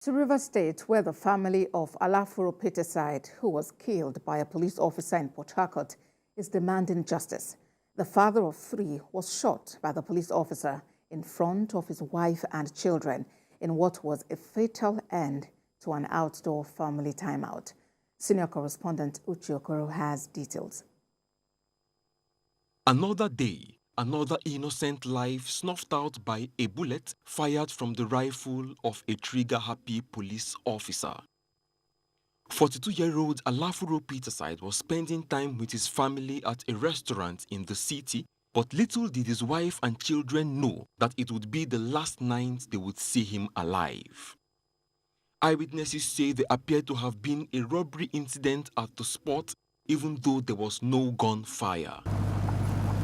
To Rivers State, where the family of Alafuro Peterside, who was killed by a police officer in Port Harcourt, is demanding justice. The father of three was shot by the police officer in front of his wife and children in what was a fatal end to an outdoor family timeout. Senior correspondent Uche Okoro has details. Another day, another innocent life snuffed out by a bullet fired from the rifle of a trigger-happy police officer. 42-year-old Alafuro Peterside was spending time with his family at a restaurant in the city, but little did his wife and children know that it would be the last night they would see him alive. Eyewitnesses say there appeared to have been a robbery incident at the spot, even though there was no gunfire.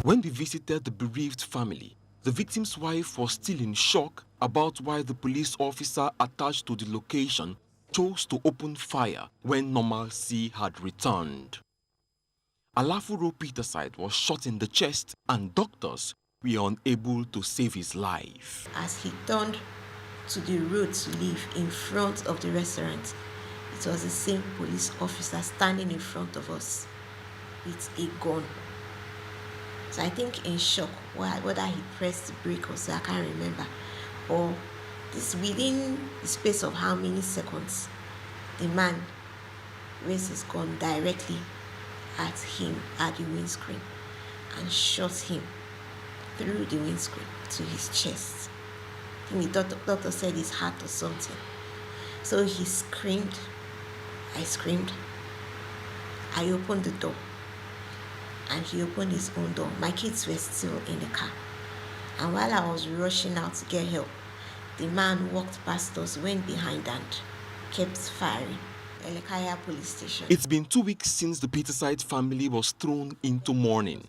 When we visited the bereaved family, the victim's wife was still in shock about why the police officer attached to the location chose to open fire when normalcy had returned. Alafuro Peterside was shot in the chest and doctors were unable to save his life. As he turned to the road to leave in front of the restaurant, it was the same police officer standing in front of us with a gun. So I think in shock, whether he pressed the brake or so, I can't remember. Or this within the space of how many seconds, the man raised his gun directly at him at the windscreen and shot him through the windscreen to his chest. I think the doctor said his heart or something. So he screamed. I screamed. I opened the door. And he opened his own door. My kids were still in the car. And while I was rushing out to get help, the man walked past us, went behind and kept firing. Elekaya police station. It's been 2 weeks since the Peterside family was thrown into mourning.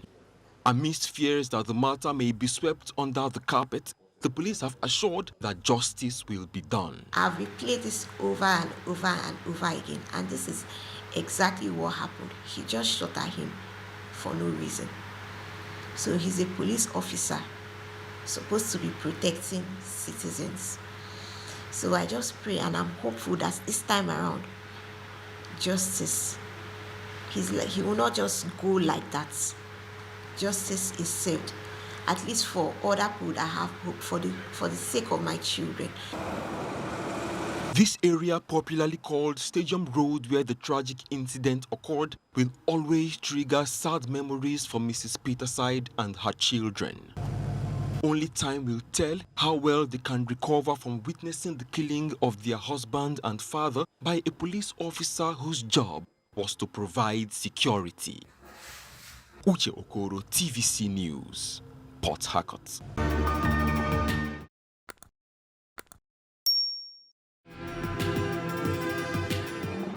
Amidst fears that the matter may be swept under the carpet, the police have assured that justice will be done. I've replayed this over and over and over again, and this is exactly what happened. He just shot at him for no reason. So he's a police officer supposed to be protecting citizens. So I just pray and I'm hopeful that this time around, justice, he will not just go like that. Justice is saved, at least for other people that have hope, for the sake of my children. This area, popularly called Stadium Road, where the tragic incident occurred, will always trigger sad memories for Mrs. Peterside and her children. Only time will tell how well they can recover from witnessing the killing of their husband and father by a police officer whose job was to provide security. Uche Okoro, TVC News, Port Harcourt.